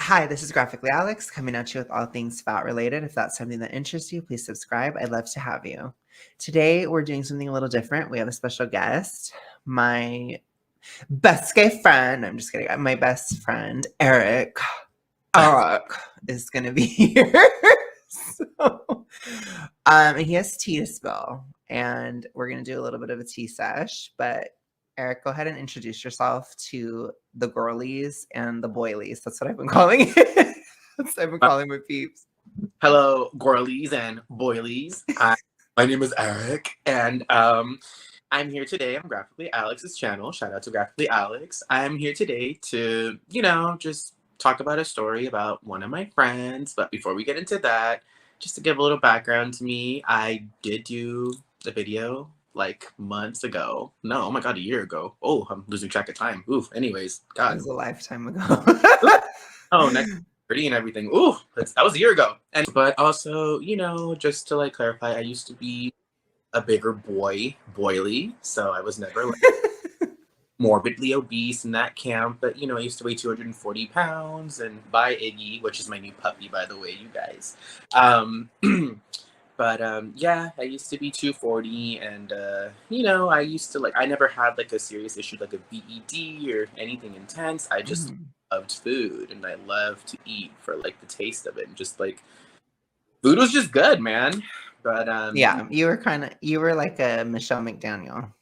Hi, this is Graphically Alex coming at you with all things fat related. If that's something that interests you, please subscribe. I'd love to have you. Today, we're doing something a little different. We have a special guest, my best gay friend. I'm just kidding. My best friend, Eric. Eric is going to be here. And he has tea to spill, and we're going to do a little bit of a tea sesh, but Eric, go ahead and introduce yourself to the girlies and the boilies. That's what I've been calling it. That's what I've been calling my peeps. Hello, girlies and boilies. My name is Eric, and I'm here today on Graphically Alex's channel. Shout out to Graphically Alex. I'm here today to, just talk about a story about one of my friends. But before we get into that, just to give a little background to me, I did do the video like months ago. No, oh my God, a year ago. Oh, I'm losing track of time. Ooh, anyways, God. It was a lifetime ago. Oh, next 30 and everything. Ooh, that was a year ago. But also, just to like clarify, I used to be a bigger boily, so I was never like morbidly obese in that camp. But I used to weigh 240 pounds, and by Iggy, which is my new puppy, by the way, you guys. But yeah, I used to be 240, and I used to I never had like a serious issue like a BED or anything intense. I just loved food, and I loved to eat for like the taste of it, and just like food was just good, man. But yeah, you were like a Michelle McDaniel.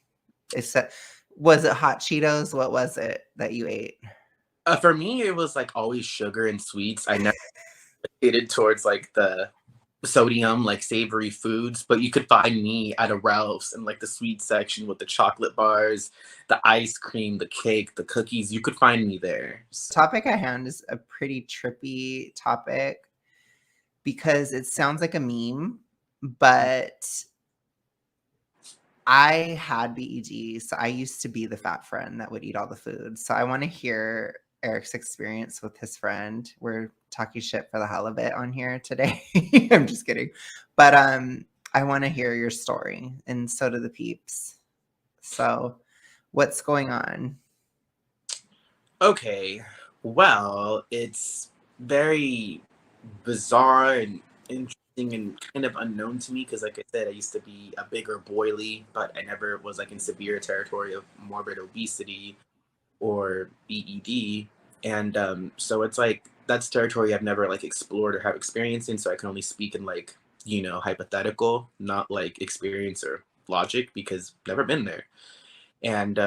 Was it hot Cheetos? What was it that you ate? For me, it was like always sugar and sweets. I never catered towards like the sodium, like savory foods, but you could find me at a Ralph's in like the sweet section with the chocolate bars, the ice cream, the cake, the cookies. You could find me there. The topic at hand is a pretty trippy topic because it sounds like a meme, but I had BED, so I used to be the fat friend that would eat all the food. So I want to hear Eric's experience with his friend. We're talking shit for the hell of it on here today. I'm just kidding. But I want to hear your story, and so do the peeps. So what's going on? Okay, well, it's very bizarre and interesting and kind of unknown to me because, like I said, I used to be a bigger boily, but I never was like in severe territory of morbid obesity or BED. And so it's like that's territory I've never like explored or have experience in, so I can only speak in like hypothetical, not like experience or logic, because never been there. And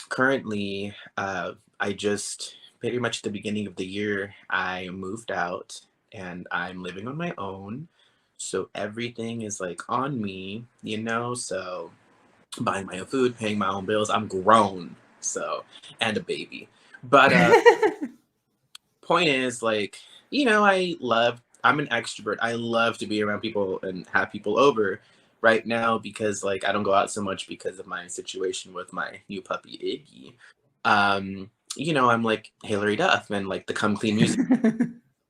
currently I just pretty much at the beginning of the year I moved out and I'm living on my own, so everything is like on me, so buying my own food, paying my own bills. I'm grown, so, and a baby. But point is, like, I'm an extrovert. I love to be around people and have people over right now because, like, I don't go out so much because of my situation with my new puppy, Iggy. I'm like Hilary Duff and, like, the Come Clean music.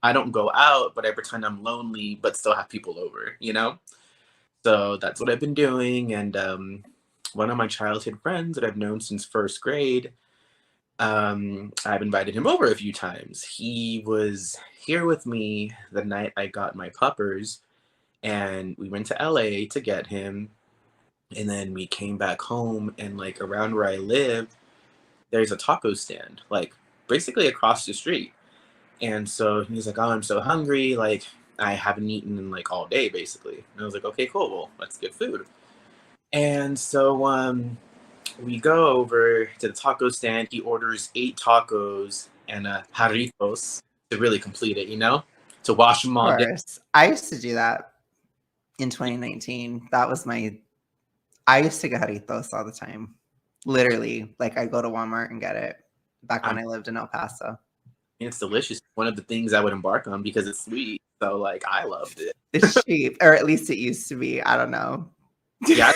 I don't go out, but I pretend I'm lonely, but still have people over, So that's what I've been doing. And one of my childhood friends that I've known since first grade, I've invited him over a few times. He was here with me the night I got my puppers, and we went to LA to get him. And then we came back home, and like around where I live, there's a taco stand, like basically across the street. And so he's like, "Oh, I'm so hungry. Like, I haven't eaten in like all day, basically." And I was like, "Okay, cool. Well, let's get food." And so we go over to the taco stand. He orders 8 tacos and jarritos to really complete it, to wash them all down. I used to do that in 2019. I used to get jarritos all the time. Literally, like I go to Walmart and get it back when I lived in El Paso. It's delicious. One of the things I would embark on because it's sweet. So, like, I loved it. It's cheap, or at least it used to be. I don't know. Yeah,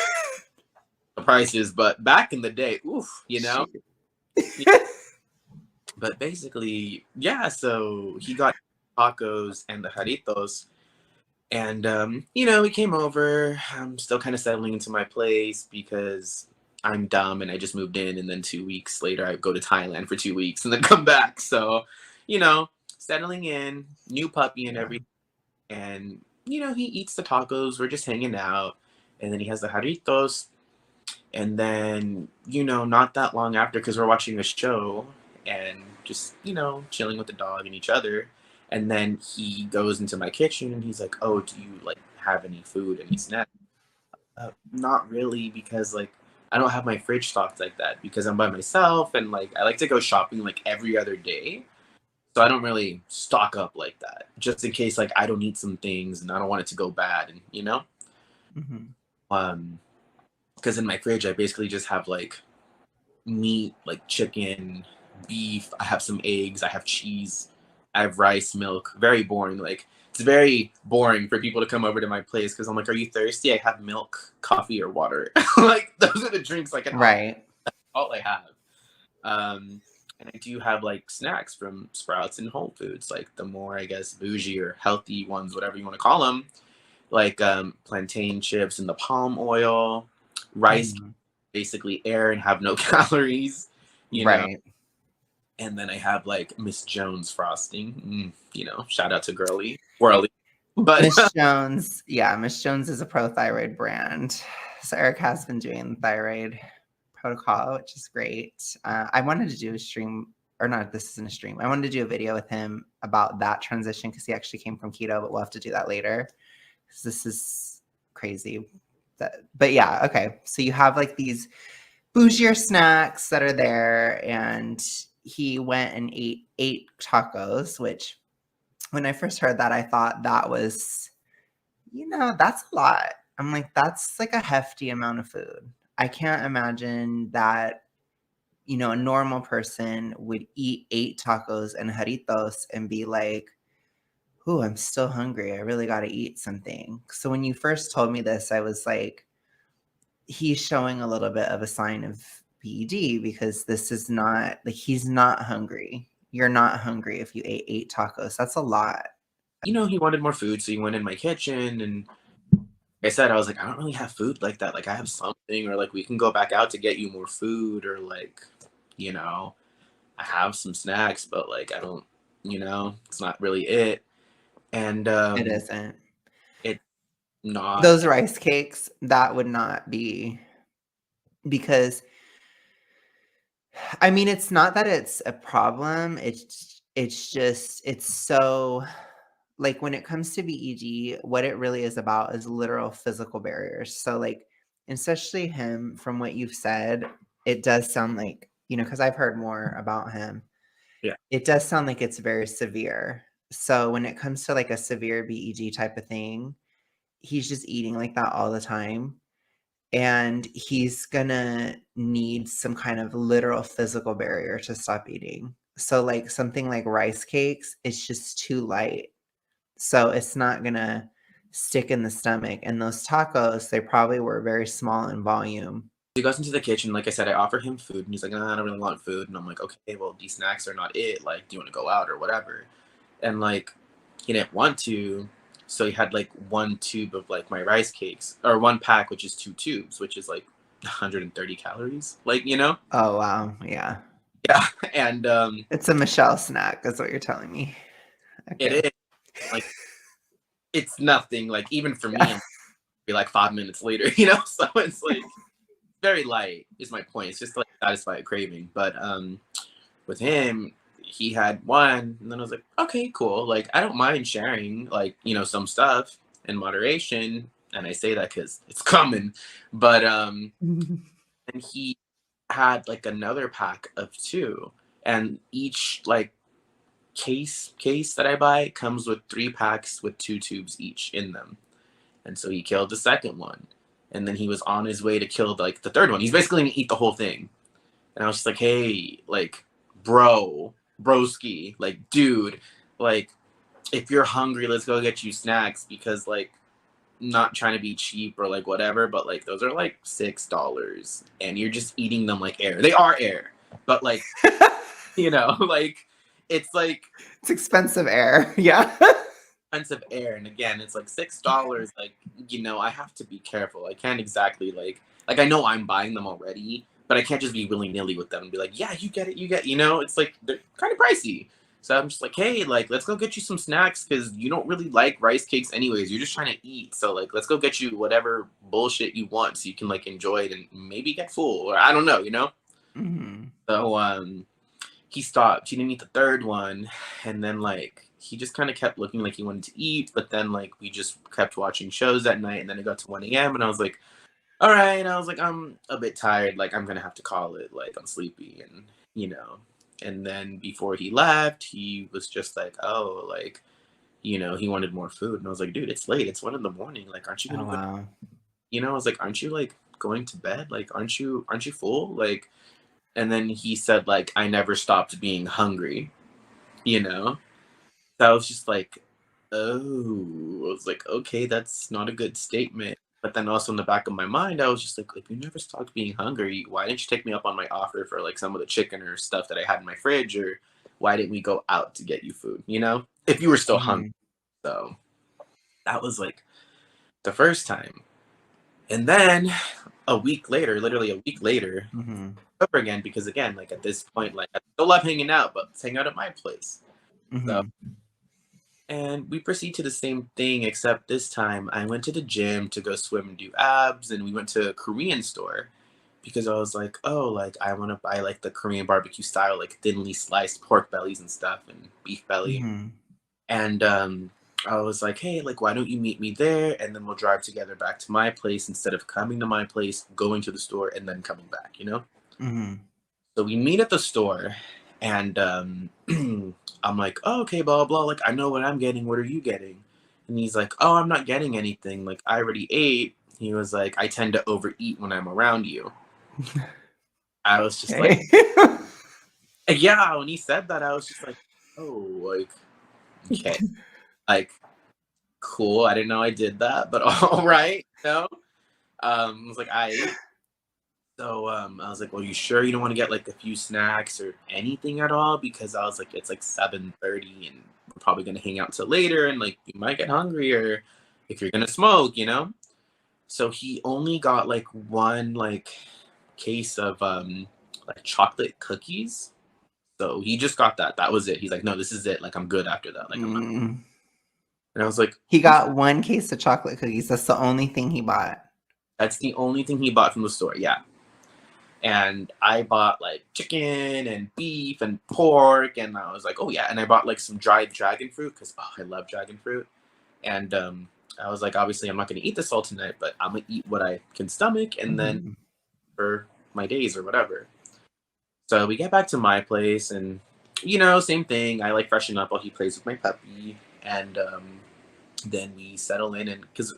the prices, but back in the day, oof, But basically, yeah, so he got tacos and the jarritos. And we came over. I'm still kind of settling into my place because I'm dumb and I just moved in, and then 2 weeks later I go to Thailand for 2 weeks and then come back. So, settling in, new puppy and Yeah. everything. And, he eats the tacos. We're just hanging out. And then he has the jarritos. And then, not that long after, because we're watching a show and just, chilling with the dog and each other. And then he goes into my kitchen and he's like, oh, do you like have any food, any snacks? Not really, because like I don't have my fridge stocked like that because I'm by myself and like I like to go shopping like every other day. So I don't really stock up like that, just in case like I don't need some things and I don't want it to go bad, and Hmm. um, because in my fridge I basically just have like meat, like chicken, beef. I have some eggs. I have cheese. I have rice, milk. Very boring. Like it's very boring for people to come over to my place because I'm like, "Are you thirsty? I have milk, coffee, or water." Like those are the drinks I can offer. Right. All I have. And I do have like snacks from Sprouts and Whole Foods, like the more I guess bougie or healthy ones, whatever you want to call them, like plantain chips and the palm oil, rice, Mhm. basically air and have no calories, you know. Right. And then I have like Miss Jones frosting, shout out to Girly Whirly, but Miss Jones, yeah, Miss Jones is a pro-thyroid brand. So Eric has been doing thyroid protocol, which is great. I wanted to do a stream, or not, this isn't a stream. I wanted to do a video with him about that transition because he actually came from keto, but we'll have to do that later. Because this is crazy. But yeah, okay. So you have like these bougier snacks that are there, and he went and ate 8 tacos, which when I first heard that, I thought that was, that's a lot. I'm like, that's like a hefty amount of food. I can't imagine that, a normal person would eat 8 tacos and jarritos and be like, "Ooh, I'm still hungry. I really got to eat something." So when you first told me this, I was like, he's showing a little bit of a sign of PED because this is not like he's not hungry. You're not hungry if you ate 8 tacos. That's a lot. he wanted more food, so he went in my kitchen and like I said, I was like, I don't really have food like that. Like I have something, or like we can go back out to get you more food, or like, you know, I have some snacks, but like I don't, it's not really it. And It isn't. it not Those rice cakes, that would not be because I mean, it's not that it's a problem. It's just it's so like when it comes to BED, what it really is about is literal physical barriers. So like especially him from what you've said, it does sound like, because I've heard more about him. yeah. It does sound like it's very severe. So when it comes to like a severe BED type of thing, he's just eating like that all the time. And he's gonna need some kind of literal physical barrier to stop eating. So like something like rice cakes, it's just too light. So it's not gonna stick in the stomach. And those tacos, they probably were very small in volume. He goes into the kitchen. Like I said, I offer him food, and he's like, "Nah, I don't really want food." And I'm like, "Okay, well, these snacks are not it. Like, do you want to go out or whatever?" And like, he didn't want to, so he had like one tube of like my rice cakes, or one pack, which is 2 tubes, which is like 130 calories. Like, Oh wow, yeah. yeah. And It's a Michelle snack, is what you're telling me. it Okay. is like it's nothing. Like even for me, Yeah. I'm be like 5 minutes later, So it's like very light. Is my point. It's just to, like satisfy a craving. But with him, he had one, and then I was like, okay, cool. Like I don't mind sharing, like some stuff in moderation, and I say that because it's common. But and he had like another pack of 2, and each like case that I buy comes with 3 packs with 2 tubes each in them. And so he killed the second one, and then he was on his way to kill like the third one. He's basically gonna eat the whole thing. And I was just like, hey, like, broski, like, dude, like, if you're hungry, let's go get you snacks, because like, not trying to be cheap or like whatever, but like those are like $6 and you're just eating them like air. They are air, but like, like it's like It's expensive air. Yeah. expensive air. And again, it's like $6. Like, I have to be careful. I can't exactly like I know I'm buying them already, but I can't just be willy-nilly with them and be like, yeah, you get it, it's like they're kind of pricey. So I'm just like, hey, like, let's go get you some snacks because you don't really like rice cakes anyways. You're just trying to eat. So like, let's go get you whatever bullshit you want so you can like enjoy it and maybe get full or I don't know, you know? Mhm. So he stopped. He didn't eat the third one, and then like he just kind of kept looking like he wanted to eat. But then like we just kept watching shows that night, and then it got to 1 a.m. and I was like, all right. I was like, I'm a bit tired. Like I'm gonna have to call it. Like I'm sleepy, and you know. And then before he left, he was just like, oh, like he wanted more food, and I was like, dude, it's late. It's 1 in the morning. Like, aren't you Oh, gonna go? wow. I was like, aren't you like going to bed? Like, aren't you full? Like, and then he said like, I never stopped being hungry. You know So I was just like, oh, I was like, okay, that's not a good statement. But then also in the back of my mind, I was just like, if you never stopped being hungry, why didn't you take me up on my offer for like some of the chicken or stuff that I had in my fridge? Or why didn't we go out to get you food? If you were still hungry. Mhm. So that was like the first time. And then a week later, literally a week later, Mhm. over again, because again, like at this point, like I still love hanging out, but let's hang out at my place. So Mhm. And we proceed to the same thing, except this time I went to the gym to go swim and do abs, and we went to a Korean store because I was like, oh, like I want to buy like the Korean barbecue style, like thinly sliced pork bellies and stuff and beef belly. Mhm. And I was like, hey, like why don't you meet me there, and then we'll drive together back to my place instead of coming to my place, going to the store, and then coming back. Mhm. So we meet at the store, and I'm like, oh, okay, blah, blah. Like, I know what I'm getting. What are you getting? And he's like, oh, I'm not getting anything. Like, I already ate. He was like, I tend to overeat when I'm around you. I was just like, Okay. yeah. When he said that, I was just like, oh, like, okay. Like, cool. I didn't know I did that, but all right. I was like, So I was like, well, you sure you don't want to get like a few snacks or anything at all? Because I was like, it's like 7:30 and we're probably gonna hang out till later and like you might get hungry or if you're gonna smoke. So he only got like one like case of like chocolate cookies. So he just got that. That was it. He's like, no, this is it. Like I'm good after that. Like I'm not. Mm. And I was like, He got one case of chocolate cookies. That's the only thing he bought. that's the only thing he bought from the store. Yeah. And I bought like chicken and beef and pork, and I was like, oh yeah, and I bought like some dried dragon fruit because I love dragon fruit, and I was like, obviously I'm not gonna eat this all tonight, but I'm gonna eat what I can stomach, and then Mhm. for my days or whatever. So we get back to my place, and same thing. I like freshen up while he plays with my puppy, and then we settle in, and because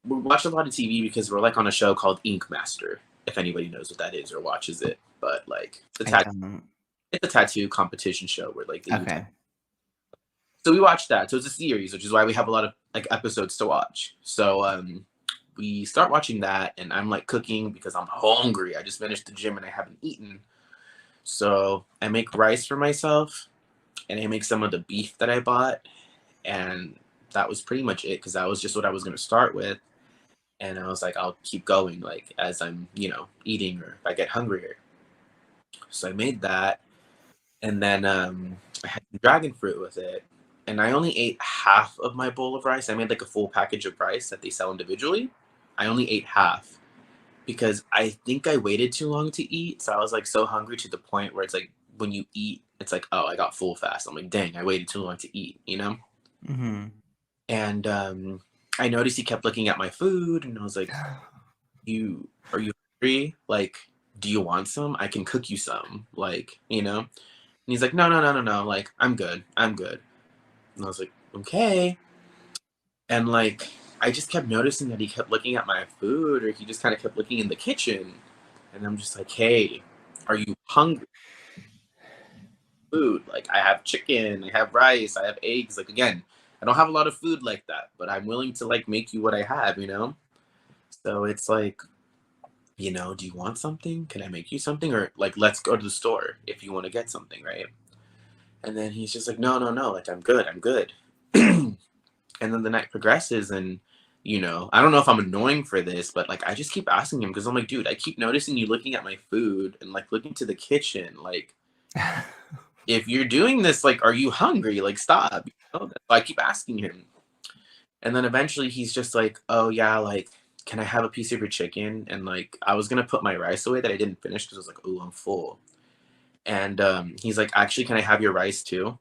we watch a lot of TV because we're like on a show called Ink Master. If anybody knows what that is or watches it, but like I don't. it's a tattoo competition show where like they do. Okay. So we watched that. So it's a series, which is why we have a lot of like episodes to watch. So we start watching that, and I'm like cooking because I'm hungry. I just finished the gym and I haven't eaten. So I make rice for myself, and I make some of the beef that I bought, and that was pretty much it because that was just what I was gonna start with. And I was like, I'll keep going like as I'm eating or if I get hungrier. So I made that, and then I had dragon fruit with it. And I only ate half of my bowl of rice. I made like a full package of rice that they sell individually. I only ate half because I think I waited too long to eat. So I was like so hungry to the point where it's like when you eat, it's like, oh, I got full fast. I'm like, dang, I waited too long to eat. Mhm. And I noticed he kept looking at my food, and I was like, you are you hungry? Like, do you want some? I can cook you some. And he's like, no, no, no, no, no. Like, I'm good. I'm good. And I was like, okay. And like, I just kept noticing that he kept looking at my food, or he just kind of kept looking in the kitchen. And I'm just like, hey, are you hungry? Food. Like, I have chicken, I have rice, I have eggs. Like, again, I don't have a lot of food like that, but I'm willing to like make you what I have. So it's like, do you want something? Can I make you something? Or like, let's go to the store if you want to get something, right? And then he's just like, no, no, no, like, I'm good, I'm good. And then the night progresses, and I don't know if I'm annoying for this, but like I just keep asking him because I'm like, dude, I keep noticing you looking at my food and like looking to the kitchen. Like, if you're doing this, like, are you hungry? Like, stop. You know? So I keep asking him. And then eventually he's just like, oh, yeah, like, can I have a piece of your chicken? And like, I was going to put my rice away that I didn't finish because I was like, oh, I'm full. And he's like, actually, can I have your rice too?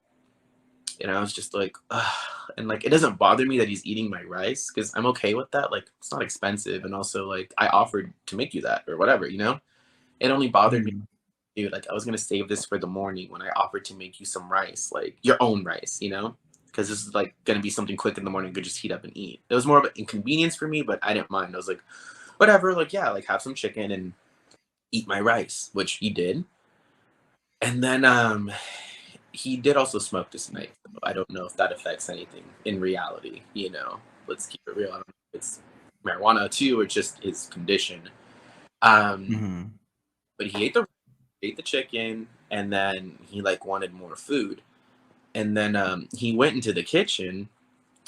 And I was just like, ugh. And like, it doesn't bother me that he's eating my rice because I'm okay with that. Like, it's not expensive. And also, like, I offered to make you that or whatever, you know? It only bothered me, Mhm. dude. Like, I was going to save this for the morning when I offered to make you some rice, like your own rice, you know? Because this is like going to be something quick in the morning, you could just heat up and eat. It was more of an inconvenience for me, but I didn't mind. I was like, whatever, like, yeah, like, have some chicken and eat my rice, which he did. And then he did also smoke this night. So I don't know if that affects anything in reality. You know, let's keep it real. I don't know if it's marijuana too, or just his condition. Um, Mhm. but he ate the chicken, and then he like wanted more food. And then he went into the kitchen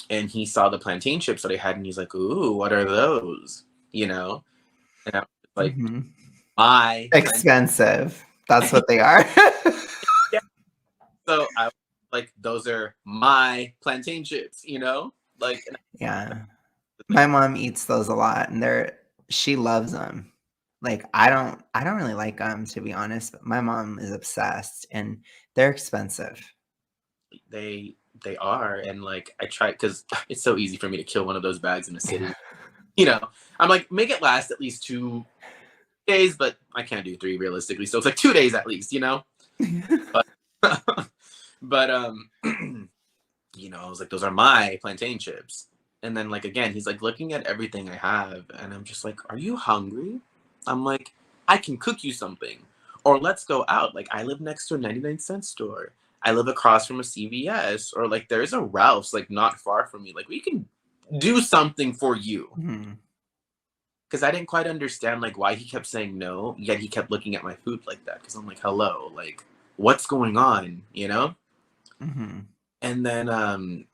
and he saw the plantain chips that I had, and he's like, "Ooh, what are those?" You know, and I was like, Mhm. "My plantain." Expensive. That's what they are. So I was like, those are my plantain chips, you know? Like, and Yeah. I was like, My mom eats those a lot, and she loves them. Like, I don't really like them, to be honest, but my mom is obsessed, and they're expensive. they they are, and like I try because it's so easy for me to kill one of those bags in a sitting. You know, I'm like, make it last at least 2 days, but I can't do three realistically. So it's like 2 days at least, you know? But but you know, I was like, those are my plantain chips. And then like again, he's like looking at everything I have, and I'm just like, are you hungry? I'm like, I can cook you something. Or let's go out. Like I live next to a 99-cent store. I live across from a CVS. Or like there's a Ralph's like not far from me. Like we can do something for you. Mhm. Because I didn't quite understand like why he kept saying no, yet he kept looking at my food like that. Because I'm like, hello, like what's going on, you know? Mhm. And then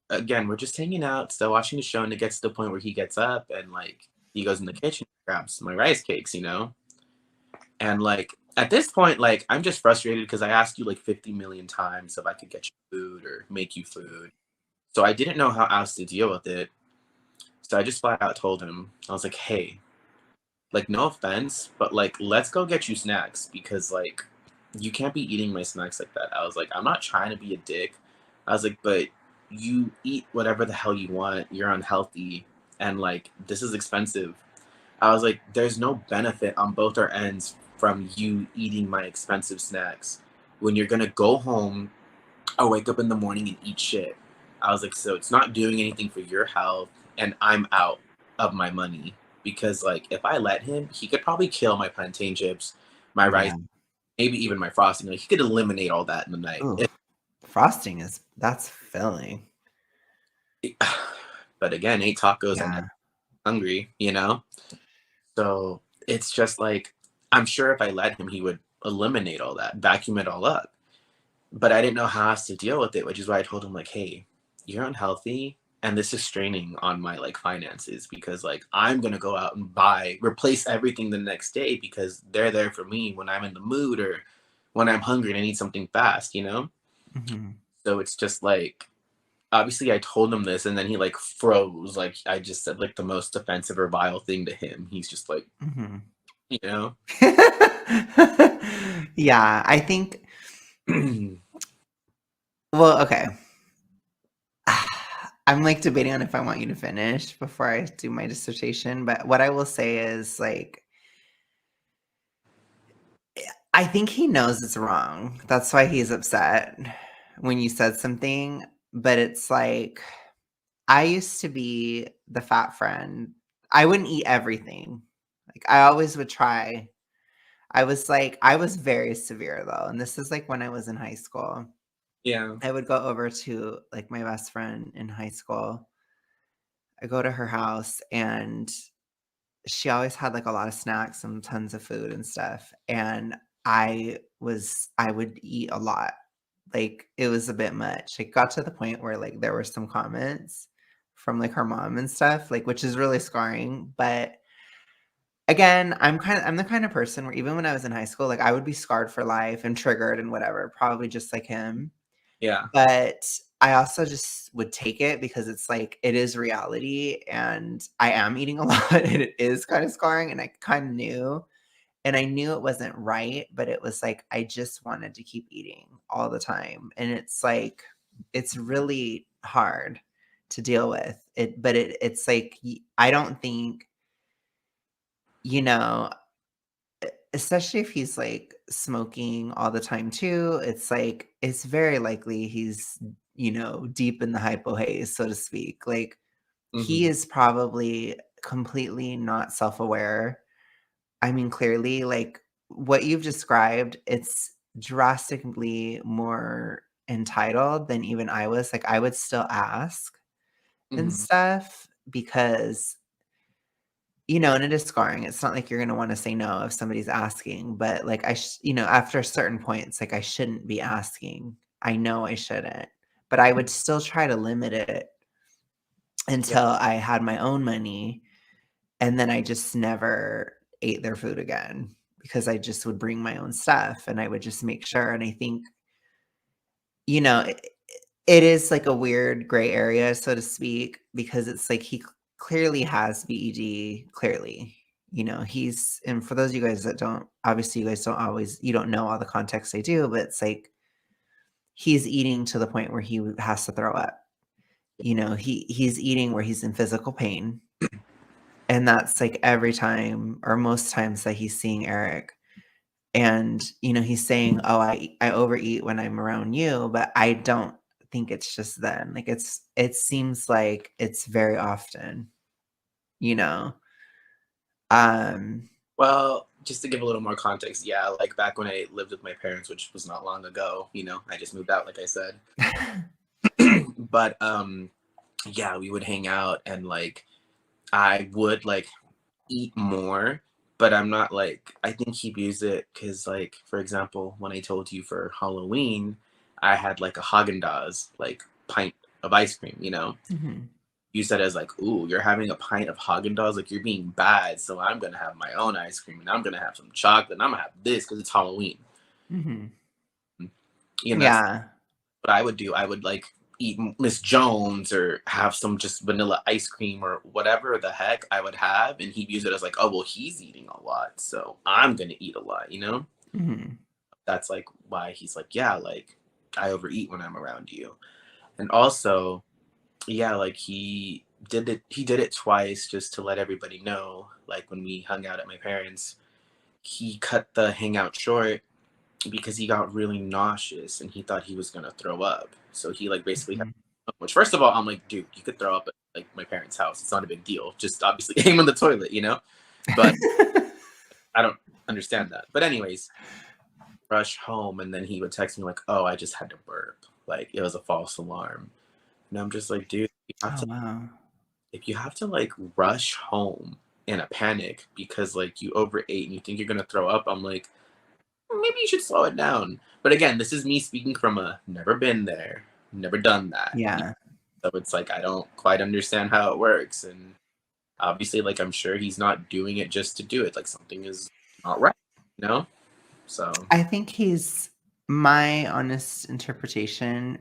again, we're just hanging out, still watching the show, and it gets to the point where he gets up and like he goes in the kitchen, grabs my rice cakes, you know? And like at this point, like I'm just frustrated because I asked you like 50 million times if I could get you food or make you food. So I didn't know how else to deal with it. So I just flat out told him, I was like, hey, like no offense, but like let's go get you snacks because like you can't be eating my snacks like that. I was like, I'm not trying to be a dick. I was like, but you eat whatever the hell you want. You're unhealthy and like this is expensive. I was like, there's no benefit on both our ends from you eating my expensive snacks when you're gonna go home or wake up in the morning and eat shit. I was like, so it's not doing anything for your health, and I'm out of my money because, like, if I let him, he could probably kill my plantain chips, my rice, Yeah. maybe even my frosting. Like, he could eliminate all that in the night. Ooh, frosting that's filling. But again, 8 tacos and Yeah. hungry, you know? So it's just like, I'm sure if I let him, he would eliminate all that, vacuum it all up. But I didn't know how else to deal with it, which is why I told him like, "Hey, you're unhealthy, and this is straining on my like finances because like I'm gonna go out and replace everything the next day because they're there for me when I'm in the mood or when I'm hungry and I need something fast, you know." Mhm. So it's just like obviously I told him this, and then he like froze, like I just said like the most offensive or vile thing to him. He's just like, Mhm. you know. Yeah, I think well, okay. I'm like debating on if I want you to finish before I do my dissertation, but what I will say is like I think he knows it's wrong. That's why he's upset when you said something, but it's like I used to be the fat friend. I wouldn't eat everything. Like I always would try. I was very severe though, and this is like when I was in high school. Yeah. I would go over to like my best friend in high school. I go to her house and she always had like a lot of snacks and tons of food and stuff. And I would eat a lot. Like it was a bit much. It got to the point where like there were some comments from like her mom and stuff, like which is really scarring. But Again, I'm the kind of person where even when I was in high school, like, I would be scarred for life and triggered and whatever, probably just like him. Yeah. But I also just would take it because it's like, it is reality, and I am eating a lot, and it is kinda scarring, and I kinda knew, and I knew it wasn't right, but it was like, I just wanted to keep eating all the time, and it's like, it's really hard to deal with. It's like, I don't think, you know, especially if he's, like, smoking all the time too, it's like, it's very likely he's, deep in the hypo haze, so to speak. Like, he Hmm. is probably completely not self-aware. I mean, clearly, like, what you've described, it's drastically more entitled than even I was. Like, I would still ask and Hmm. stuff because, and it is scarring. It's not like you're gonna wanna say no if somebody's asking, but, like, after a certain point, it's like, I shouldn't be asking. I know I shouldn't, but I would still try to limit it Yeah. until I had my own money, and then I just never ate their food again because I just would bring my own stuff, and I would just make sure, and I think, it is like a weird gray area, so to speak, because it's like he clearly has BED, clearly. And for those of you guys that don't, obviously, you don't know all the context they do, but it's like he's eating to the point where he has to throw up. He's eating where he's in physical pain. And that's like every time or most times that he's seeing Eric. And, he's saying, "Oh, I overeat when I'm around you," but I don't think it's just then. Like, it seems like it's very often, you know? Um Well, just to give a little more context, yeah, like back when I lived with my parents, which was not long ago, I just moved out, like I said. But yeah, we would hang out and like I would like eat more, but I'm not like I think he views it because like for example, when I told you for Halloween, I had like a Haagen-Dazs like pint of ice cream, Mhm. you said as like, "Ooh, you're having a pint of Haagen-Dazs, like you're being bad, so I'm gonna have my own ice cream and I'm gonna have some chocolate and I'm gonna have this because it's Halloween." Mhm. That's Yeah. what I would do. I would like eat Miss Jones or have some just vanilla ice cream or whatever the heck I would have, and he views it as like, "Oh, well, he's eating a lot, so I'm gonna eat a lot." Mhm. That's like why he's like, "Yeah, like I overeat when I'm around you," and also yeah, like he did it twice just to let everybody know. Like when we hung out at my parents, he cut the hangout short because he got really nauseous and he thought he was gonna throw up. So he like basically had Mhm. which first of all, I'm like, dude, you could throw up at like my parents' house. It's not a big deal. Just obviously aim on the toilet. But I don't understand that. But anyways, rush home and then he would text me like, "Oh, I just had to burp." Like it was a false alarm. And I'm just like, dude, you have Oh, to wow. if you have to like rush home in a panic because like you overate and you think you're gonna throw up, I'm like, maybe you should slow it down. But again, this is me speaking from a never been there, never done that. Yeah. So it's like I don't quite understand how it works. And obviously, like I'm sure he's not doing it just to do it. Like something is not right, you know? So I think he's my honest interpretation,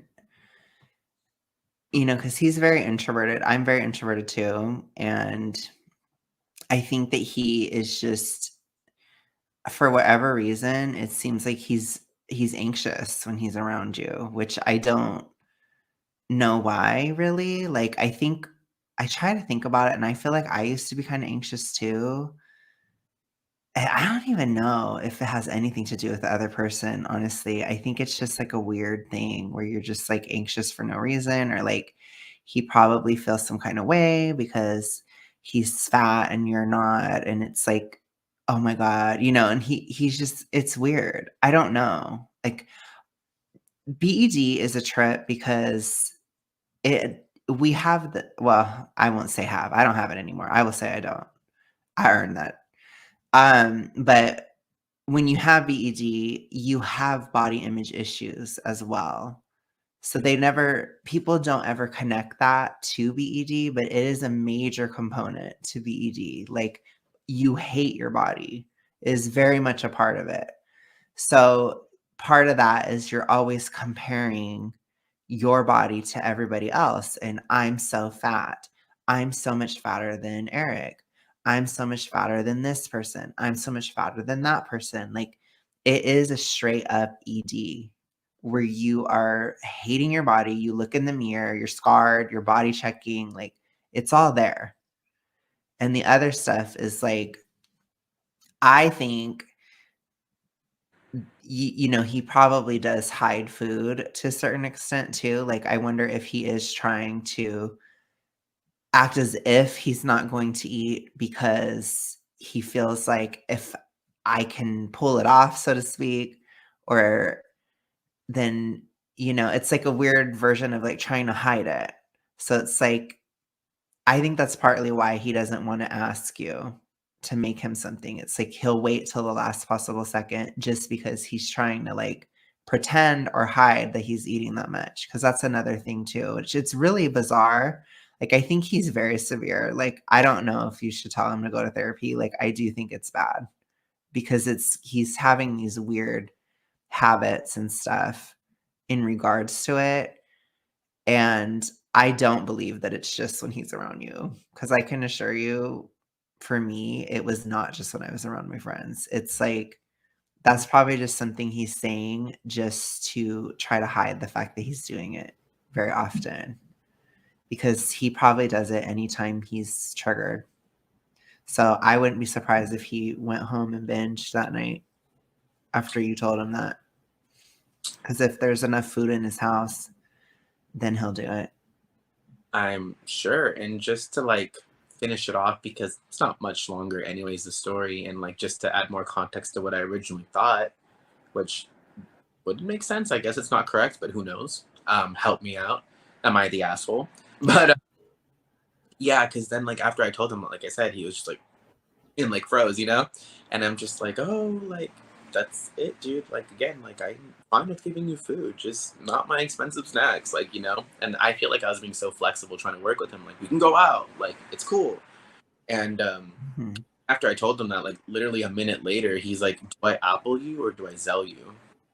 because he's very introverted. I'm very introverted too, and I think that he is just, for whatever reason, it seems like he's anxious when he's around you, which I don't know why really. Like, I think I try to think about it, and I feel like I used to be kinda anxious too. And I don't even know if it has anything to do with the other person, honestly. I think it's just like a weird thing where you're just like anxious for no reason, or like he probably feels some kind of way because he's fat and you're not. And it's like, oh my God, and he's just, it's weird. I don't know. Like, BED is a trip because we have well, I won't say have. I don't have it anymore. I will say I don't. I earned that. But when you have BED, you have body image issues as well. So people don't ever connect that to BED, but it is a major component to BED. Like, you hate your body is very much a part of it. So part of that is you're always comparing your body to everybody else. And I'm so fat. I'm so much fatter than Eric. I'm so much fatter than this person. I'm so much fatter than that person. Like it is a straight up ED where you are hating your body. You look in the mirror, you're scarred, you're body checking, like it's all there. And the other stuff is like, I think you know, he probably does hide food to a certain extent too. Like, I wonder if he is trying to act as if he's not going to eat because he feels like if I can pull it off, so to speak, or then, you know, it's like a weird version of like trying to hide it. So it's like, I think that's partly why he doesn't want to ask you to make him something. It's like he'll wait till the last possible second just because he's trying to like pretend or hide that he's eating that much. Cause that's another thing too, which it's really bizarre. Like I think he's very severe. Like I don't know if you should tell him to go to therapy. Like I do think it's bad because he's having these weird habits and stuff in regards to it. And I don't believe that it's just when he's around you, because I can assure you, for me, it was not just when I was around my friends. It's like that's probably just something he's saying just to try to hide the fact that he's doing it very often, because he probably does it anytime he's triggered. So I wouldn't be surprised if he went home and binged that night after you told him that. Because if there's enough food in his house, then he'll do it. I'm sure. And just to like finish it off, because it's not much longer, anyways, the story, and like just to add more context to what I originally thought, which would make sense. I guess it's not correct, but who knows? Help me out. Am I the asshole? But yeah, because then like after I told him, like I said, he was just like in like froze, you know? And I'm just like, oh, like that's it, dude. Like again, like I'm fine with giving you food, just not my expensive snacks, like, you know? And I feel like I was being so flexible trying to work with him, like we can go out, like it's cool. And Mhm. after I told him that, like literally a minute later, he's like, do I Apple you or do I Zelle you?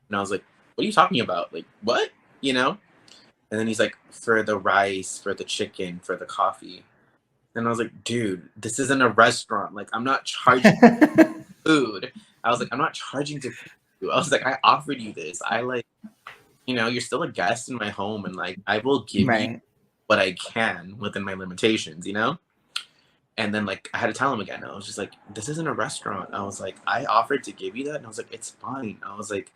And I was like, what are you talking about? Like, what? You know? And then he's like, for the rice, for the chicken, for the coffee. And I was like, dude, this isn't a restaurant. Like, I'm not charging food. I was like, I'm not charging to feed you. I was like, I offered you this. I like, you know, you're still a guest in my home, and like, I will give you Right. what I can within my limitations, you know? And then like I had to tell him again. I was just like, this isn't a restaurant. I was like, I offered to give you that, and I was like, it's fine. I was like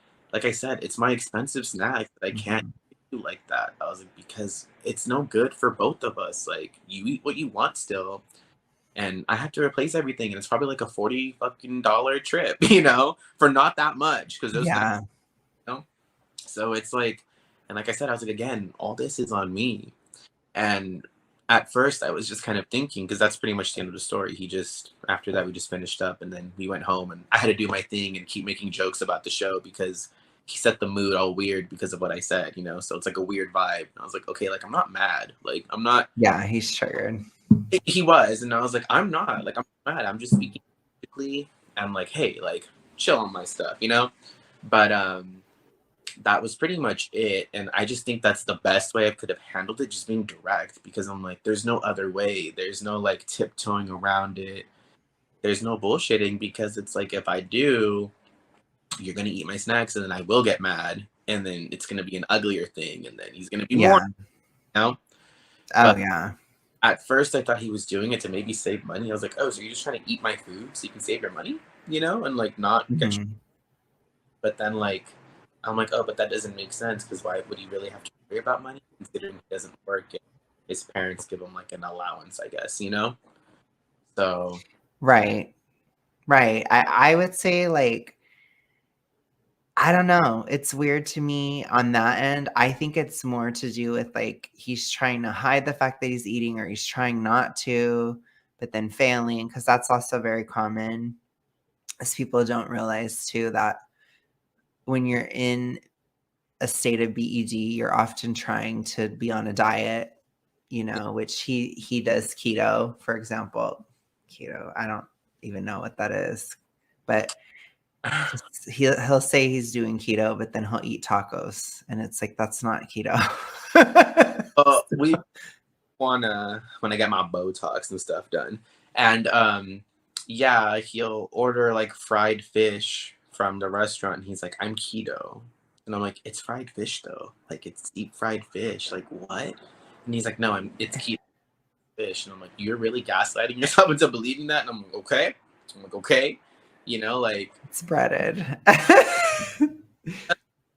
I said, it's my expensive snack that I can't Mhm. do like that. I was like, because it's no good for both of us. Like you eat what you want still, and I have to replace everything, and it's probably like a $40 trip, you know, for not that much because those snacks, Yeah. you know. So it's like, and like I said, I was like, again, all this is on me. And at first, I was just kind of thinking, because that's pretty much the end of the story. He just, after that, we just finished up, and then we went home, and I had to do my thing and keep making jokes about the show because he set the mood all weird because of what I said, you know? So it's like a weird vibe. And I was like, okay, like I'm not mad. Like I'm not, Yeah, he's triggered. he was. And I was like, I'm not. Like I'm not mad. I'm just speaking logically. I'm like, hey, like chill on my stuff, you know? But, that was pretty much it. And I just think that's the best way I could have handled it, just being direct, because I'm like, there's no other way. There's no like tiptoeing around it. There's no bullshitting, because it's like, if I do, you're going to eat my snacks and then I will get mad. And then it's going to be an uglier thing. And then he's going to be more, Yeah. you know? Oh, But yeah. at first, I thought he was doing it to maybe save money. I was like, oh, so you're just trying to eat my food so you can save your money, you know? And like not get. Mhm. But then, like, I'm like, oh, but that doesn't make sense, because why would he really have to worry about money considering he doesn't work and his parents give him like an allowance, I guess, you know? So, Right. Right. I would say, like, I don't know. It's weird to me on that end. I think it's more to do with, like, he's trying to hide the fact that he's eating or he's trying not to, but then failing, because that's also very common, as people don't realize too that when you're in a state of BED, you're often trying to be on a diet, you know, which he does keto, for example. Keto, I don't even know what that is. But he'll say he's doing keto, but then he'll eat tacos, and it's like that's not keto. We wanna when I get my Botox and stuff done, and yeah, he'll order like fried fish from the restaurant. And he's like, "I'm keto," and I'm like, "It's fried fish though. Like it's deep fried fish. Like what?" And he's like, "No, it's keto fish." And I'm like, "You're really gaslighting yourself into believing that?" And I'm like, "Okay." I'm like, "Okay," like It's breaded.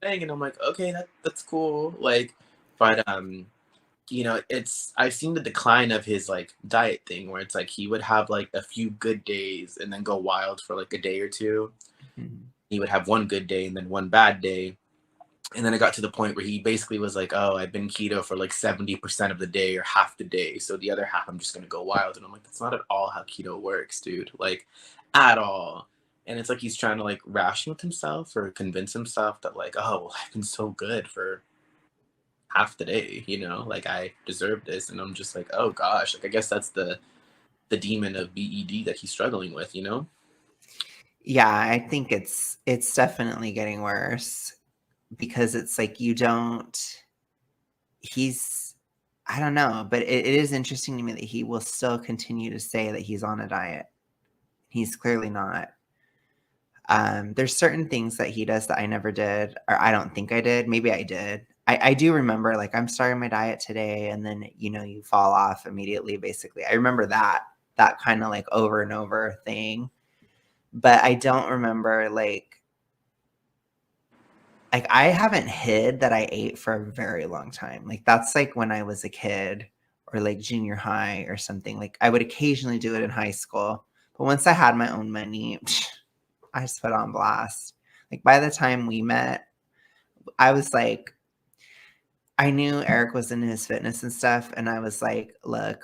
thing, and I'm like, "Okay, that's cool." Like, but it's I've seen the decline of his like diet thing where it's like he would have like a few good days and then go wild for like a day or two. Mhm. He would have one good day and then one bad day. And then it got to the point where he basically was like, "Oh, I've been keto for like 70% of the day or half the day. So the other half I'm just gonna go wild." And I'm like, that's not at all how keto works, dude. Like at all. And it's like he's trying to like ration with himself or convince himself that like, oh well, I've been so good for half the day, like I deserve this. And I'm just like, oh gosh, like I guess that's the demon of BED that he's struggling with. Yeah, I think it's definitely getting worse because it's like he's I don't know, but it is interesting to me that he will still continue to say that he's on a diet. He's clearly not. There's certain things that he does that I never did, or I don't think I did. Maybe I did. I do remember, like, I'm starting my diet today, and then you fall off immediately. Basically, I remember that kind of like over and over thing, but I don't remember like I haven't hid that I ate for a very long time. Like that's like when I was a kid or like junior high or something. Like I would occasionally do it in high school, but once I had my own money, I just put on blast. Like by the time we met, I was like, I knew Eric was into his fitness and stuff, and I was like, look,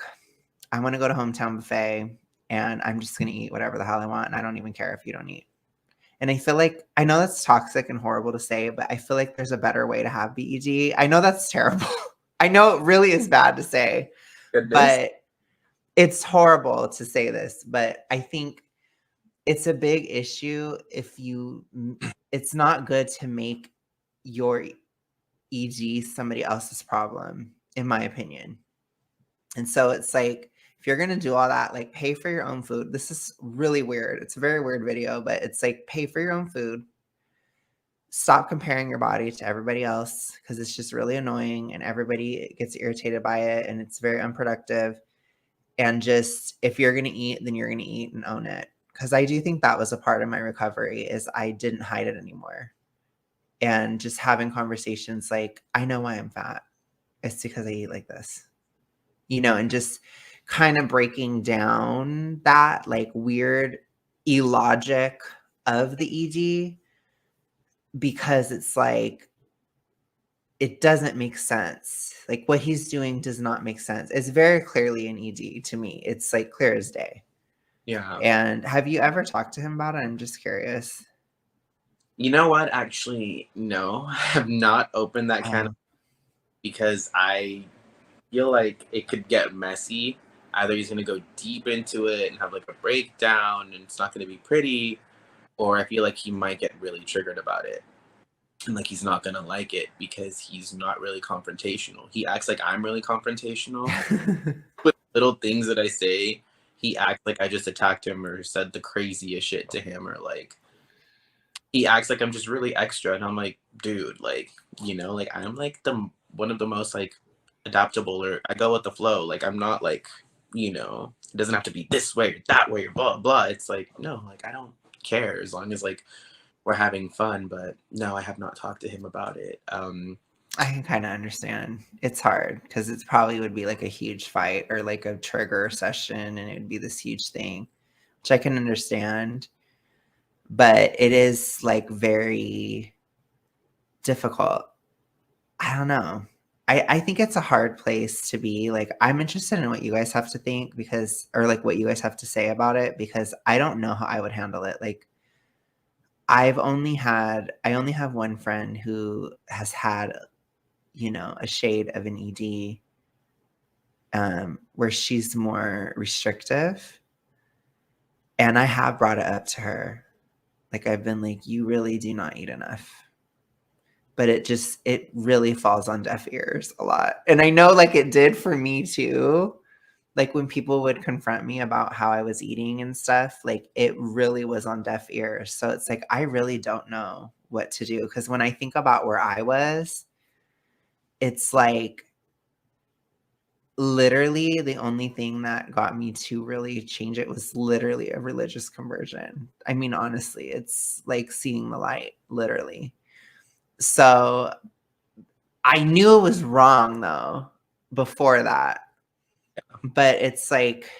I want to go to Hometown Buffet, and I'm just gonna eat whatever the hell I want, and I don't even care if you don't eat. And I feel like I know that's toxic and horrible to say, but I feel like there's a better way to have BED. I know that's terrible. I know it really is bad to say, Goodness. but it's horrible to say this, but I think it's a big issue if it's not good to make your ED somebody else's problem, in my opinion. And so it's like, if you're gonna do all that, like pay for your own food. This is really weird. It's a very weird video, but it's like pay for your own food. Stop comparing your body to everybody else because it's just really annoying and everybody gets irritated by it and it's very unproductive. And just if you're gonna eat, then you're gonna eat and own it. Because I do think that was a part of my recovery is I didn't hide it anymore. And just having conversations like, I know why I'm fat. It's because I eat like this. And just kind of breaking down that like weird illogic of the ED because it's like it doesn't make sense. Like what he's doing does not make sense. It's very clearly an ED to me. It's like clear as day. Yeah. And have you ever talked to him about it? I'm just curious. You know what? Actually, no. I have not opened that can of Um, because I feel like it could get messy. Either he's gonna go deep into it and have like a breakdown and it's not gonna be pretty, or I feel like he might get really triggered about it. And like he's not gonna like it because he's not really confrontational. He acts like I'm really confrontational. With little things that I say, he acts like I just attacked him or said the craziest shit to him, or like he acts like I'm just really extra, and I'm like, dude, like, like I'm like the one of the most like adaptable, or I go with the flow. Like I'm not like, it doesn't have to be this way or that way or blah blah. It's like, no, like I don't care as long as like we're having fun. But no, I have not talked to him about it. I can kind of understand. It's hard because it probably would be like a huge fight or like a trigger session and it would be this huge thing, which I can understand. But it is like very difficult. I don't know. I think it's a hard place to be. Like, I'm interested in what you guys have to think or like what you guys have to say about it because I don't know how I would handle it. Like, I only have one friend who has had, a shade of an ED where she's more restrictive. And I have brought it up to her. Like, I've been like, you really do not eat enough. But it really falls on deaf ears a lot. And I know like it did for me too. Like when people would confront me about how I was eating and stuff, like it really was on deaf ears. So it's like, I really don't know what to do. Cause when I think about where I was, it's like literally the only thing that got me to really change it was literally a religious conversion. I mean, honestly, it's like seeing the light, literally. So I knew it was wrong though before that. But it's like,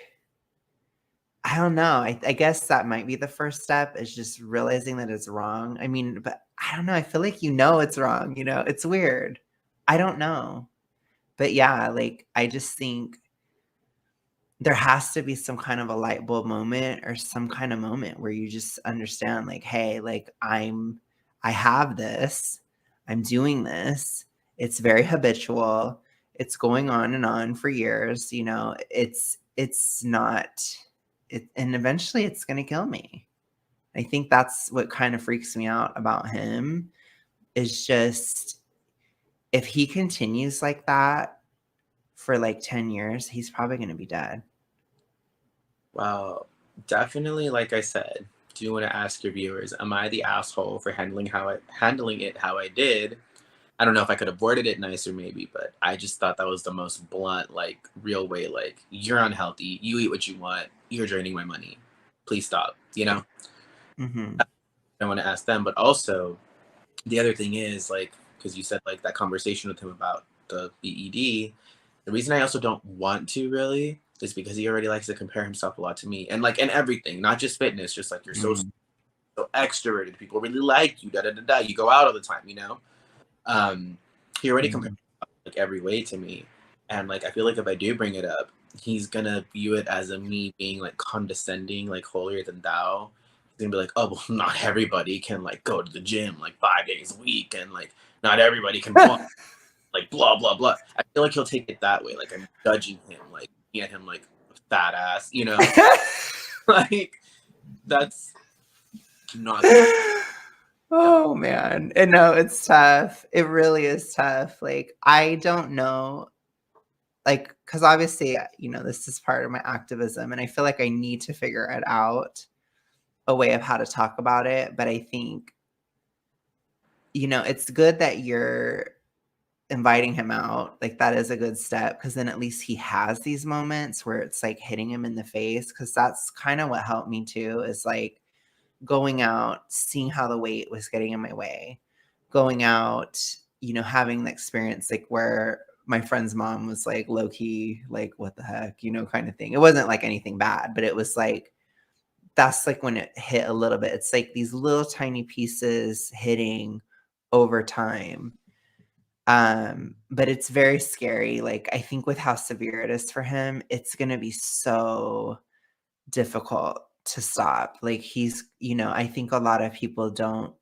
I don't know. I guess that might be the first step is just realizing that it's wrong. I mean, but I don't know. I feel like it's wrong, It's weird. I don't know. But yeah, like I just think there has to be some kind of a light bulb moment or some kind of moment where you just understand like, hey, like I have this. I'm doing this. It's very habitual. It's going on and on for years, it's not it, and eventually it's going to kill me. I think that's what kind of freaks me out about him is just if he continues like that for like 10 years, he's probably going to be dead. Well, definitely, like I said, do want to ask your viewers, am I the asshole for handling it how I did? I don't know if I could have worded it nicer maybe, but I just thought that was the most blunt, like real way, like you're unhealthy, you eat what you want, you're draining my money. Please stop, Mm-hmm. I want to ask them, but also the other thing is like, because you said like that conversation with him about the BED, the reason I also don't want to really is because he already likes to compare himself a lot to me and like in everything, not just fitness, just like you're so Mm. so extroverted, people really like you, da da da da, you go out all the time, he already compares Mm. like every way to me, and like I feel like if I do bring it up, he's gonna view it as a me being like condescending, like holier than thou. He's gonna be like, oh well, not everybody can like go to the gym like 5 days a week, and like not everybody can like blah blah blah. I feel like he'll take it that way, like I'm judging him, like looking at him like fat ass, like that's not the Oh man. And no, it's tough. It really is tough. Like I don't know like cuz obviously, this is part of my activism and I feel like I need to figure it out a way of how to talk about it, but I think it's good that you're inviting him out. Like that is a good step cuz then at least he has these moments where it's like hitting him in the face cuz that's kind of what helped me too is like going out, seeing how the weight was getting in my way, going out, having the experience like where my friend's mom was like low key, like, what the heck, kind of thing. It wasn't like anything bad, but it was like, that's like when it hit a little bit. It's like these little tiny pieces hitting over time. But it's very scary. Like, I think with how severe it is for him, it's going to be so difficult to stop. Like I think a lot of people don't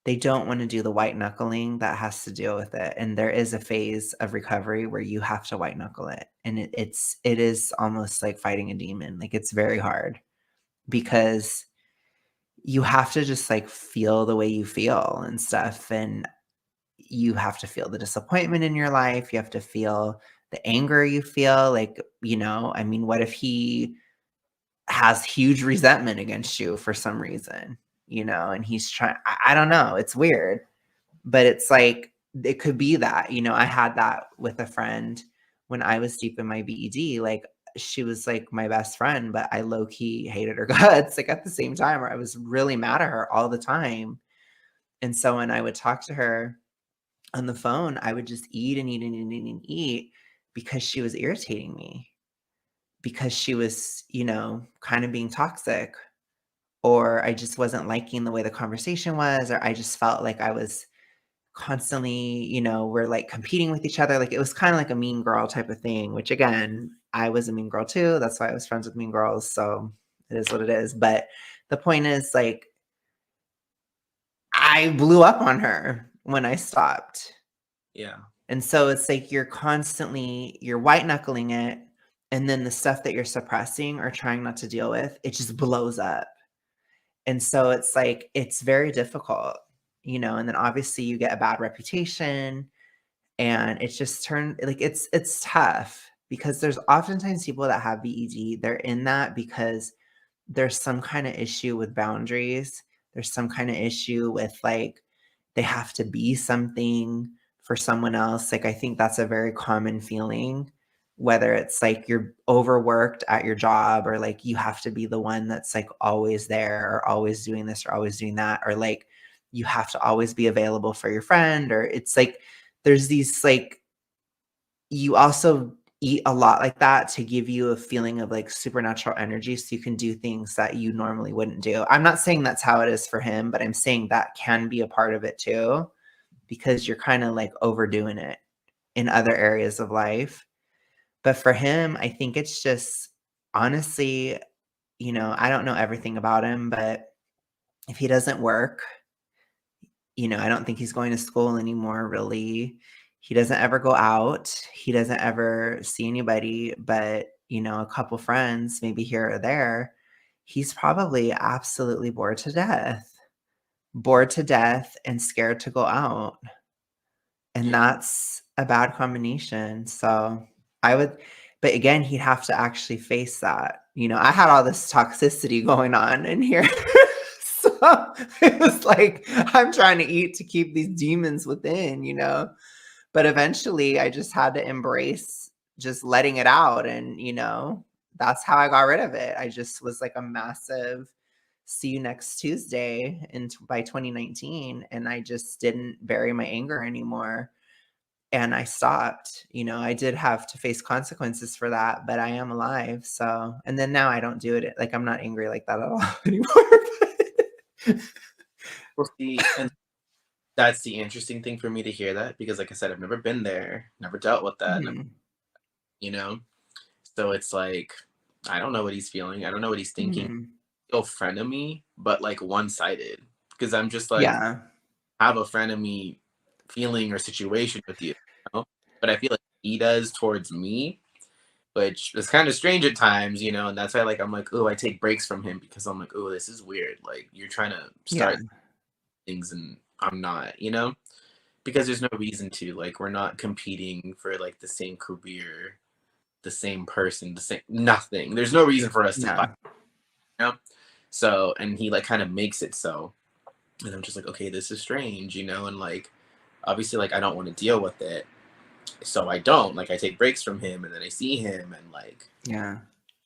want to do the white knuckling that has to deal with it. And there is a phase of recovery where you have to white knuckle it. And it is almost like fighting a demon. Like it's very hard because you have to just like feel the way you feel and stuff. And you have to feel the disappointment in your life. You have to feel the anger you feel. Like, I mean, what if he has huge resentment against you for some reason, and he's trying, I don't know, it's weird, but it's like, it could be that, I had that with a friend when I was deep in my BED, like she was like my best friend, but I low key hated her guts, like at the same time, where I was really mad at her all the time. And so when I would talk to her on the phone, I would just eat and eat and eat and eat because she was irritating me because she was, kind of being toxic, or I just wasn't liking the way the conversation was, or I just felt like I was constantly, we're like competing with each other. Like it was kind of like a mean girl type of thing, which again, I was a mean girl too. That's why I was friends with mean girls. So it is what it is. But the point is, like, I blew up on her when I stopped. yeah. And so it's like you're white knuckling it And then the stuff that you're suppressing or trying not to deal with, it just blows up. And so it's like, it's very difficult, and then obviously you get a bad reputation, and it's just turned like it's tough because there's oftentimes people that have BED, they're in that because there's some kind of issue with boundaries. There's some kind of issue with like they have to be something for someone else. Like I think that's a very common feeling, whether it's like you're overworked at your job or like you have to be the one that's like always there or always doing this or always doing that, or like you have to always be available for your friend, or it's like there's these like you also eat a lot like that to give you a feeling of like supernatural energy so you can do things that you normally wouldn't do. I'm not saying that's how it is for him, but I'm saying that can be a part of it too, because you're kind of like overdoing it in other areas of life. But for him, I think it's just honestly, I don't know everything about him, but if he doesn't work, I don't think he's going to school anymore, really. He doesn't ever go out. He doesn't ever see anybody but, a couple friends, maybe here or there. He's probably absolutely bored to death and scared to go out. And that's a bad combination. So I would, but again, he'd have to actually face that. I had all this toxicity going on in here. So it was like, I'm trying to eat to keep these demons within, but eventually I just had to embrace just letting it out. And, that's how I got rid of it. I just was like a massive see you next Tuesday by 2019. And I just didn't bury my anger anymore. And I stopped. I did have to face consequences for that, but I am alive. So, and then now I don't do it. Like, I'm not angry like that at all anymore. Well, see, and that's the interesting thing for me to hear that, because like I said, I've never been there, never dealt with that, Mhm. you know? So it's like, I don't know what he's feeling. I don't know what he's thinking. Mhm. He'll frenemy, but like one-sided. Because I'm just like, Yeah. have a frenemy feeling or situation with you, But I feel like he does towards me, which is kind of strange at times, and that's why like I'm like, oh, I take breaks from him because I'm like, oh, this is weird. Like you're trying to Yeah. start things and I'm not, because there's no reason to. Like we're not competing for like the same career, the same person, the same nothing. There's no reason for us to fight, No. you know? So, and he like kind of makes it so. And I'm just like, okay, this is strange, and like obviously like I don't want to deal with it. So I don't. Like I take breaks from him and then I see him and like Yeah.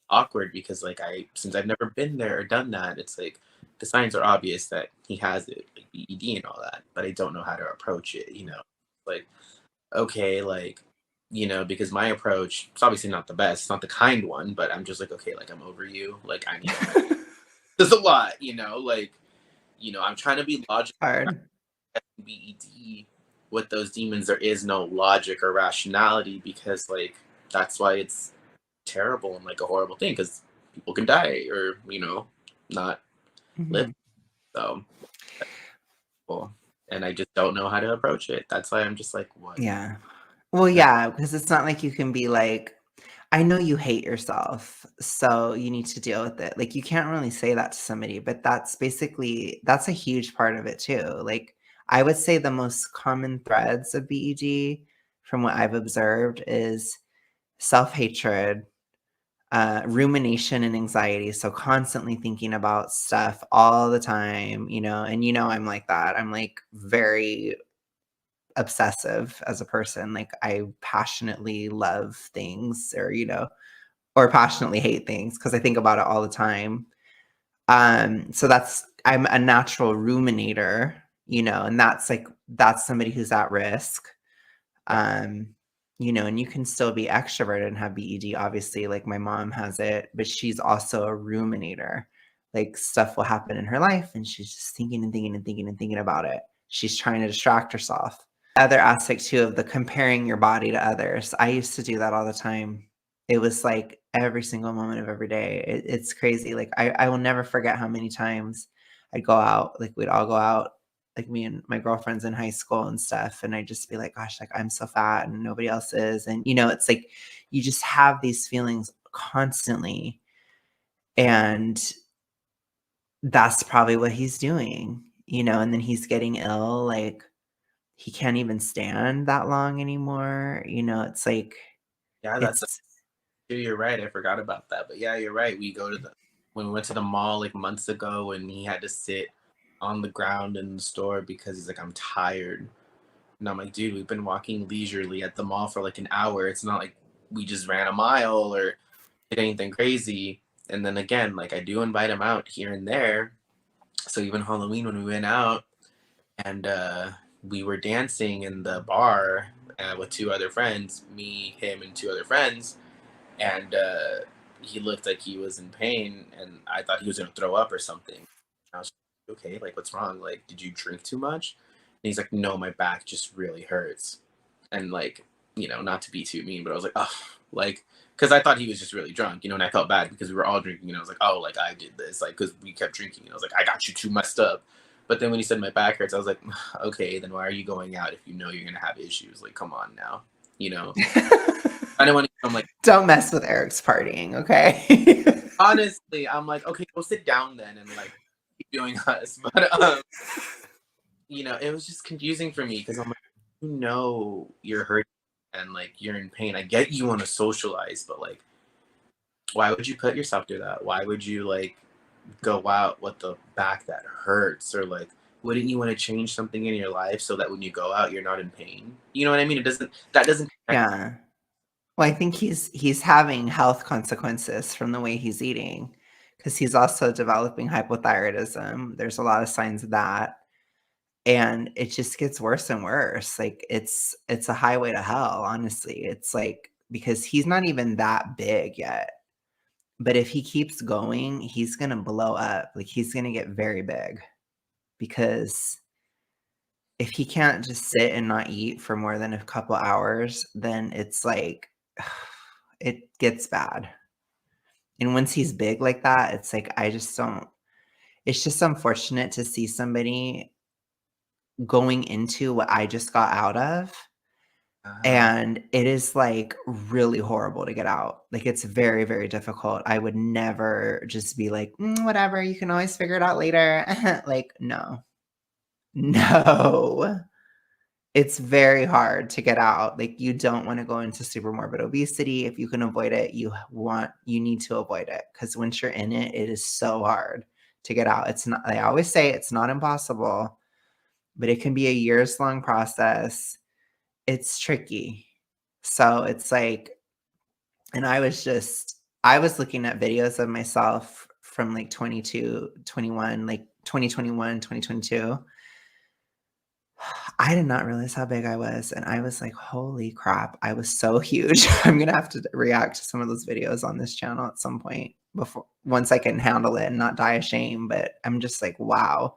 awkward because like since I've never been there or done that, it's like the signs are obvious that he has it, like BED and all that, but I don't know how to approach it, Like, okay, like, because my approach, it's obviously not the best, it's not the kind one, but I'm just like, okay, like I'm over you. Like I need there's a lot, like, I'm trying to be logical. Hard. BED with those demons, there is no logic or rationality because like that's why it's terrible and like a horrible thing because people can die or not live. Mhm. So well, and I just don't know how to approach it. That's why I'm just like, what? Yeah. Well, yeah, because it's not like you can be like, I know you hate yourself, so you need to deal with it. Like, you can't really say that to somebody, but that's a huge part of it too. Like, I would say the most common threads of BED from what I've observed is self-hatred, rumination and anxiety. So constantly thinking about stuff all the time, and I'm like that. I'm like very obsessive as a person. Like I passionately love things or passionately hate things because I think about it all the time. So I'm a natural ruminator, and that's somebody who's at risk. Um, and you can still be extroverted and have BED, obviously, like my mom has it, but she's also a ruminator. Like stuff will happen in her life and she's just thinking and thinking and thinking and thinking about it. She's trying to distract herself. Other aspect too of the comparing your body to others. I used to do that all the time. It was like every single moment of every day. It's crazy. Like I will never forget how many times I'd go out, like we'd all go out like me and my girlfriends in high school and stuff. And I just be like, gosh, like I'm so fat and nobody else is. And, it's like you just have these feelings constantly. And that's probably what he's doing, and then he's getting ill. Like he can't even stand that long anymore. It's like, Yeah, it's, you're right. I forgot about that. But yeah, you're right. When we went to the mall like months ago and he had to sit on the ground in the store because he's like, I'm tired. And I'm like, dude, we've been walking leisurely at the mall for like an hour. It's not like we just ran a mile or did anything crazy. And then again, like I do invite him out here and there. So even Halloween when we went out and we were dancing in the bar with two other friends, me, him, and two other friends, and he looked like he was in pain, and I thought he was gonna throw up or something. I was like, okay, like what's wrong? Like, did you drink too much? And he's like, no, my back just really hurts. And like, not to be too mean, but I was like, oh, like, because I thought he was just really drunk, and I felt bad because we were all drinking, and I was like, oh, like I did this, like, because we kept drinking, and I was like, I got you too messed up. But then when he said my back hurts, I was like, okay, then why are you going out if you know you're gonna have issues? Like, come on now, I don't want to. I'm like, don't mess with Eric's partying, okay? honestly, I'm like, okay, go sit down then and like keep doing us. But it was just confusing for me because I'm like, you're hurting and like you're in pain. I get you want to socialize, but like, why would you put yourself through that? Why would you like go out with the back that hurts, or like, wouldn't you want to change something in your life so that when you go out, you're not in pain? You know what I mean? That doesn't. Yeah. Well, I think he's having health consequences from the way he's eating because he's also developing hypothyroidism. There's a lot of signs of that. And it just gets worse and worse. Like it's a highway to hell, honestly. It's like because he's not even that big yet. But if he keeps going, he's gonna blow up. Like he's gonna get very big because if he can't just sit and not eat for more than a couple hours, then it's like it gets bad. And once he's big like that, it's like I just don't it's just unfortunate to see somebody going into what I just got out of. And it is like really horrible to get out. Like it's very, very difficult. I would never just be like, whatever, you can always figure it out later. Like, no, no. It's very hard to get out. Like you don't want to go into super morbid obesity. If you can avoid it, you need to avoid it because once you're in it, it is so hard to get out. It's not, I always say it's not impossible, but it can be a years long process. It's tricky. So it's like, and I was looking at videos of myself from like 22, 21, like 2021, 2022. I did not realize how big I was. And I was like, holy crap, I was so huge. I'm going to have to react to some of those videos on this channel at some point once I can handle it and not die of shame. But I'm just like, wow,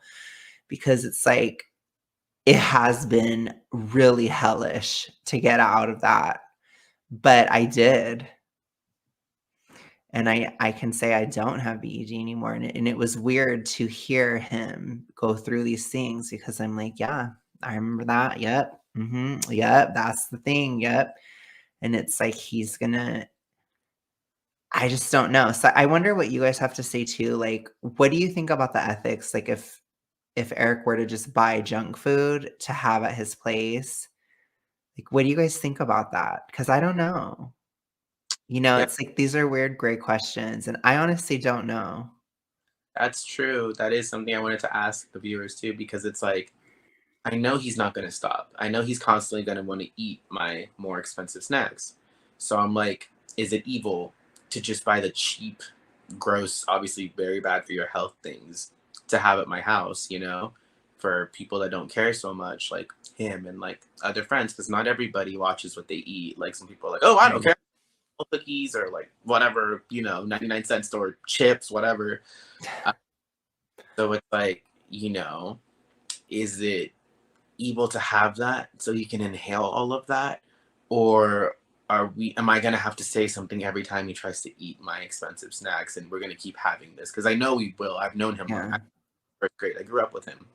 because it's like, it has been really hellish to get out of that. But I did. And I can say I don't have BED anymore. And it was weird to hear him go through these things because I'm like, yeah, I remember that. Yep. Yep. That's the thing. Yep. And it's like, I just don't know. So I wonder what you guys have to say too. Like, what do you think about the ethics? Like if Eric were to just buy junk food to have at his place, like, what do you guys think about that? Because I don't know. Yeah, It's like these are weird, great questions, and I honestly don't know. that's true. That is something I wanted to ask the viewers too, because it's like, I know he's not going to stop. I know he's constantly going to want to eat my more expensive snacks. So I'm like, is it evil to just buy the cheap, gross, obviously very bad for your health things to have at my house, for people that don't care so much, like him and like other friends? Because not everybody watches what they eat. Like some people are like, oh, I don't Right. care. Cookies or like whatever, 99-cent store chips, whatever. Uh, so it's like, is it able to have that so you can inhale all of that, or am I gonna have to say something every time he tries to eat my expensive snacks, and we're gonna keep having this? Because I know we will. I've known him Yeah. first grade. I grew up with him.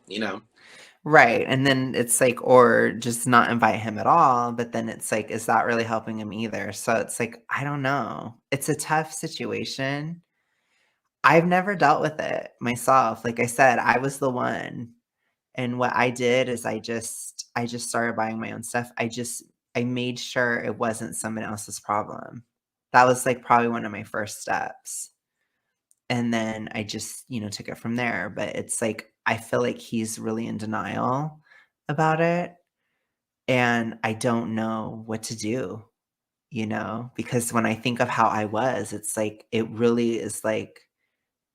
Right, and then it's like or just not invite him at all, but then it's like, is that really helping him either? So it's like, I don't know. It's a tough situation. I've never dealt with it myself. Like I said, I was the one. And what I did is I just started buying my own stuff. I made sure it wasn't someone else's problem. That was like probably one of my first steps. And then I just, took it from there. But it's like I feel like he's really in denial about it. And I don't know what to do, because when I think of how I was, it's like it really is like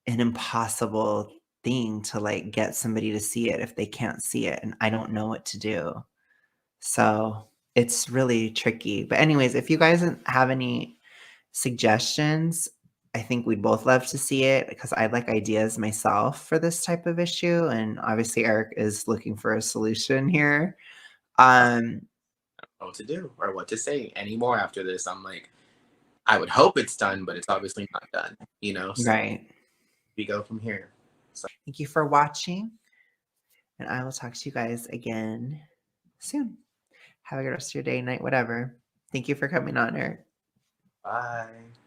an impossible thing to, like, get somebody to see it if they can't see it, and I don't know what to do. So, it's really tricky. But anyways, if you guys have any suggestions, I think we'd both love to see it because I'd like ideas myself for this type of issue, and obviously Eric is looking for a solution here. I don't Um, know what to do or what to say anymore after this. I'm like, I would hope it's done, but it's obviously not done, so right. we go from here. So Thank you for watching, and I will talk to you guys again soon. Have a good rest of your day, night, whatever. Thank you for coming on, Eric. bye.